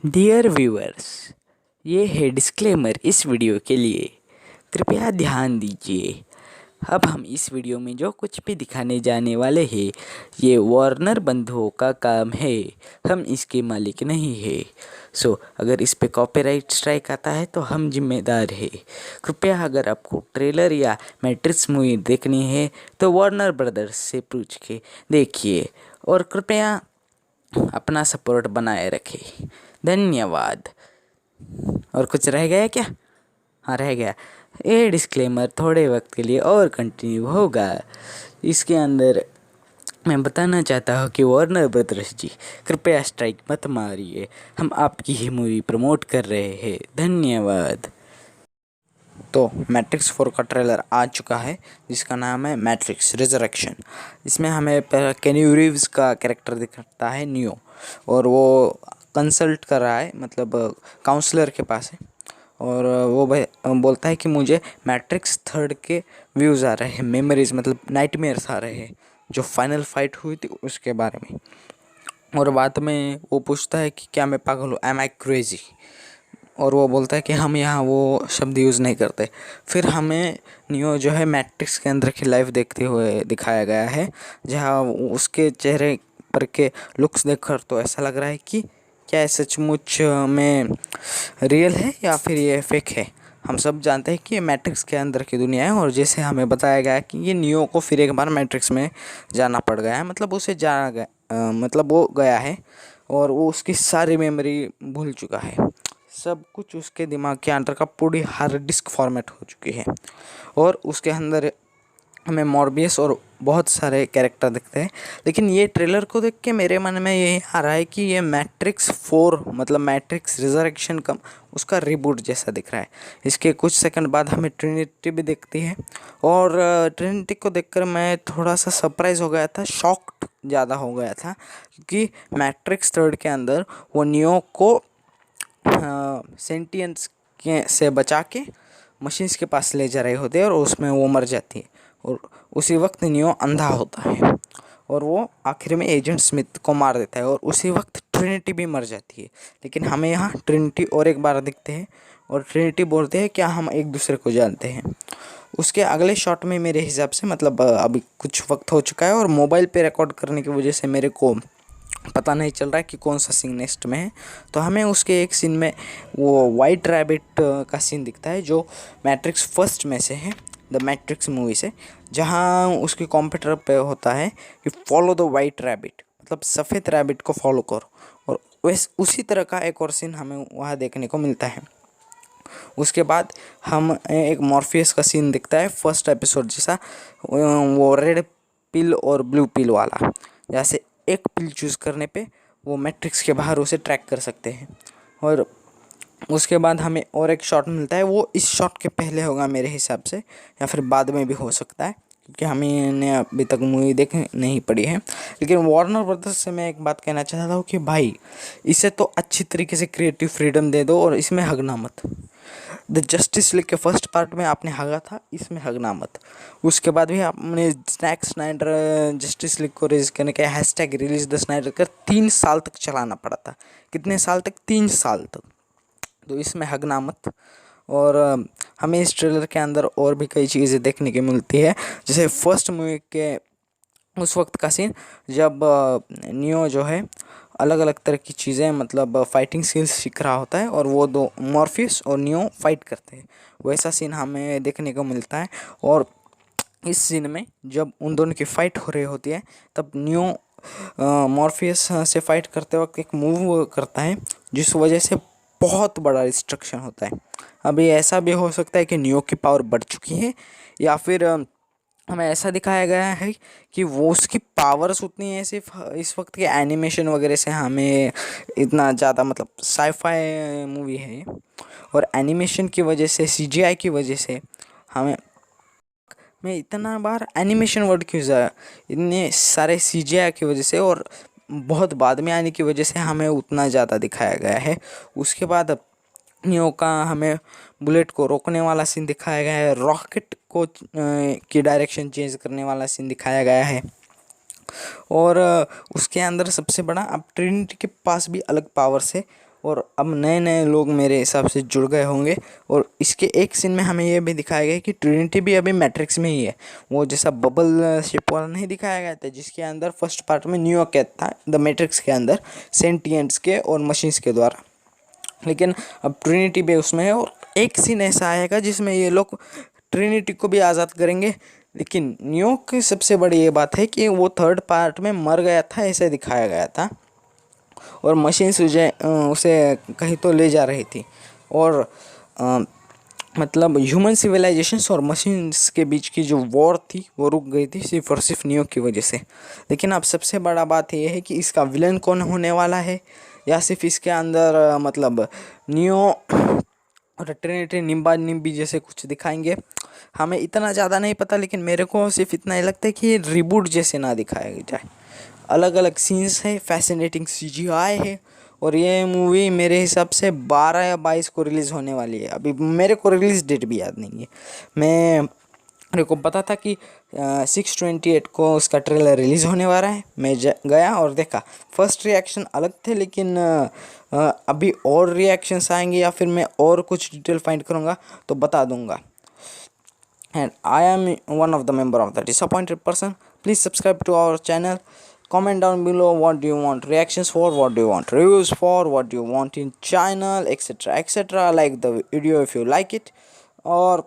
Dear viewers, ये है disclaimer इस वीडियो के लिए। कृपया ध्यान दीजिए। अब हम इस वीडियो में जो कुछ भी दिखाने जाने वाले हैं, ये वार्नर बंधुओं का काम है। हम इसके मालिक नहीं हैं। सो अगर इस पे कॉपीराइट स्ट्राइक आता है तो हम जिम्मेदार हैं। कृपया अगर आपको ट्रेलर या मैट्रिक्स मूवी देखनी है तो वार्नर ब्रदर्स से पूछ के देखिए और कृपया अपना सपोर्ट बनाए रखें। धन्यवाद। और कुछ रह गया क्या? हाँ, रह गया। ये डिस्क्लेमर थोड़े वक्त के लिए और कंटिन्यू होगा। इसके अंदर मैं बताना चाहता हूँ कि वार्नर ब्रदर्स जी, कृपया स्ट्राइक मत मारिए। हम आपकी ही मूवी प्रमोट कर रहे हैं। धन्यवाद। तो मैट्रिक्स 4 का ट्रेलर आ चुका है, जिसका नाम है मैट्रिक्स रिजरेक्शन। इसमें हमें केन्यू रीव्स का कैरेक्टर दिखता है, नियो, और वो कंसल्ट कर रहा है, मतलब काउंसलर के पास है। और वो बोलता है कि मुझे मैट्रिक्स 3 के व्यूज़ आ रहे हैं, मेमोरीज मतलब नाइटमेयर्स आ रहे हैं, जो फाइनल फाइट हुई थी उसके बारे में। और बाद में वो पूछता है कि क्या मैं पागल हूँ, एम आई क्रेजी? और वो बोलता है कि हम यहाँ वो शब्द यूज़ नहीं करते। फिर हमें नियो जो है मैट्रिक्स के अंदर की लाइफ देखते हुए दिखाया गया है, जहाँ उसके चेहरे पर के लुक्स देखकर तो ऐसा लग रहा है कि क्या ये सचमुच में रियल है या फिर ये फेक है। हम सब जानते हैं कि ये मैट्रिक्स के अंदर की दुनिया है, और जैसे हमें बताया गया है कि ये नियो को फिर एक बार मैट्रिक्स में जाना पड़ गया है, मतलब उसे जाना गया, मतलब वो गया है और वो उसकी सारी मेमोरी भूल चुका है। सब कुछ उसके दिमाग के अंदर का पूरी हार्ड डिस्क फॉर्मेट हो चुकी है, और उसके अंदर हमें मॉर्बियस और बहुत सारे कैरेक्टर दिखते हैं। लेकिन ये ट्रेलर को देख के मेरे मन में यही आ रहा है कि ये मैट्रिक्स 4 मतलब मैट्रिक्स रिजरेक्शन का उसका रिबूट जैसा दिख रहा है। इसके कुछ सेकंड बाद हमें ट्रिनिटी भी दिखती है, और ट्रिनिटी को देखकर मैं थोड़ा सा सरप्राइज हो गया था, शॉक्ड ज़्यादा हो गया था, क्योंकि मैट्रिक्स 3 के अंदर वो नियो को सेंटियंस के से बचा के मशीन्स के पास ले जा रहे होते हैं, और उसमें वो मर जाती है। और उसी वक्त नियो अंधा होता है, और वो आखिर में एजेंट स्मिथ को मार देता है, और उसी वक्त ट्रिनिटी भी मर जाती है। लेकिन हमें यहाँ ट्रिनिटी और एक बार दिखते हैं, और ट्रिनिटी बोलते हैं क्या हम एक दूसरे को जानते हैं। उसके अगले शॉट में मेरे हिसाब से, मतलब अभी कुछ वक्त हो चुका है, और मोबाइल पे रिकॉर्ड करने की वजह से मेरे को पता नहीं चल रहा है कि कौन सा सीन नेक्स्ट में है। तो हमें उसके एक सीन में वो वाइट रैबिट का सीन दिखता है, जो मैट्रिक्स फर्स्ट में से है, द मैट्रिक्स मूवी से, जहाँ उसके कंप्यूटर पे होता है कि फॉलो द वाइट रैबिट, मतलब सफ़ेद रैबिट को फॉलो करो। और वैसे उसी तरह का एक और सीन हमें वहाँ देखने को मिलता है। उसके बाद हम एक मॉर्फियस का सीन दिखता है फर्स्ट एपिसोड जैसा, वो रेड पिल और ब्लू पिल वाला, जैसे एक पिल चूज़ करने पे वो मैट्रिक्स के बाहर उसे ट्रैक कर सकते हैं। और उसके बाद हमें और एक शॉट मिलता है, वो इस शॉट के पहले होगा मेरे हिसाब से, या फिर बाद में भी हो सकता है, क्योंकि हमें अभी तक मूवी देख नहीं पड़ी है। लेकिन वार्नर ब्रदर्स से मैं एक बात कहना चाहता हूँ कि भाई, इसे तो अच्छी तरीके से क्रिएटिव फ्रीडम दे दो और इसमें हगना मत। द जस्टिस लीग के फर्स्ट पार्ट में आपने हगा था, इसमें हगना मत। उसके बाद भी आपने स्नैक स्नाइडर जस्टिस लीग को रिलीज करने के हैशटैग रिलीज द स्नाइडर कर 3 साल तक चलाना पड़ा था। कितने साल तक? 3 साल तक। तो इसमें हगना मत। और हमें इस ट्रेलर के अंदर और भी कई चीज़ें देखने की मिलती है, जैसे फर्स्ट मूवी के उस वक्त का सीन, जब नियो जो है अलग अलग तरह की चीज़ें, मतलब फाइटिंग स्किल्स सीख रहा होता है, और वो दो मॉर्फियस और नियो फाइट करते हैं, वैसा सीन हमें देखने को मिलता है। और इस सीन में जब उन दोनों की फाइट हो रही होती है, तब नियो मॉर्फियस से फाइट करते वक्त एक मूव करता है, जिस वजह से बहुत बड़ा डिस्ट्रक्शन होता है। अभी ऐसा भी हो सकता है कि नियो की पावर बढ़ चुकी है, या फिर हमें ऐसा दिखाया गया है कि वो उसकी पावर्स उतनी है, सिर्फ इस वक्त के एनिमेशन वगैरह से हमें इतना ज़्यादा, मतलब साईफाई मूवी है ये, और एनिमेशन की वजह से, सीजीआई की वजह से हमें, मैं इतना बार एनिमेशन वर्ड क्यों ज़्यादा, इतने सारे सीजीआई की वजह से और बहुत बाद में आने की वजह से हमें उतना ज़्यादा दिखाया गया है। उसके बाद नियो का हमें बुलेट को रोकने वाला सीन दिखाया गया है, रॉकेट को की डायरेक्शन चेंज करने वाला सीन दिखाया गया है। और उसके अंदर सबसे बड़ा, अब ट्रिनिटी के पास भी अलग पावर्स है, और अब नए नए लोग मेरे हिसाब से जुड़ गए होंगे। और इसके एक सीन में हमें ये भी दिखाया गया कि ट्रिनिटी भी अभी मैट्रिक्स में ही है। वो जैसा बबल शिप वाला नहीं दिखाया गया था जिसके अंदर फर्स्ट पार्ट में न्यूयॉर्क कैद था द मैट्रिक्स के अंदर सेंटिएंट्स के और मशीन्स के द्वारा, लेकिन अब ट्रिनिटी भी उसमें है। और एक सीन ऐसा आएगा जिसमें ये लोग ट्रिनिटी को भी आज़ाद करेंगे। लेकिन न्यूयॉर्क की सबसे बड़ी ये बात है कि वो थर्ड पार्ट में मर गया था ऐसे दिखाया गया था और मशीन्स उसे कहीं तो ले जा रही थी। और मतलब ह्यूमन सिविलाइजेशंस और मशीन्स के बीच की जो वॉर थी वो रुक गई थी सिर्फ और सिर्फ न्यूयॉर्क की वजह से। लेकिन अब सबसे बड़ा बात ये है कि इसका विलन कौन होने वाला है, या सिर्फ इसके अंदर मतलब नियो और ट्रिनिटी निम्बा निम्बी जैसे कुछ दिखाएंगे, हमें इतना ज़्यादा नहीं पता। लेकिन मेरे को सिर्फ इतना ही लगता है कि ये रिबूट जैसे ना दिखाया जाए। अलग अलग सीन्स है, फैसिनेटिंग सीजीआई है। और ये मूवी मेरे हिसाब से 12 या 22 को रिलीज़ होने वाली है। अभी मेरे को रिलीज़ डेट भी याद नहीं है। मेरे को पता था कि 6/28 को उसका ट्रेलर रिलीज़ होने वाला है। मैं गया और देखा। फर्स्ट रिएक्शन अलग थे, लेकिन अभी और रिएक्शंस आएंगे या फिर मैं और कुछ डिटेल फाइंड करूँगा तो बता दूँगा। And I am one of the member of the disappointed person. Please subscribe to our channel. Comment down below what do you want reactions for, what do you want reviews for, what do you want in channel, etc etc. Like the video if you like it, or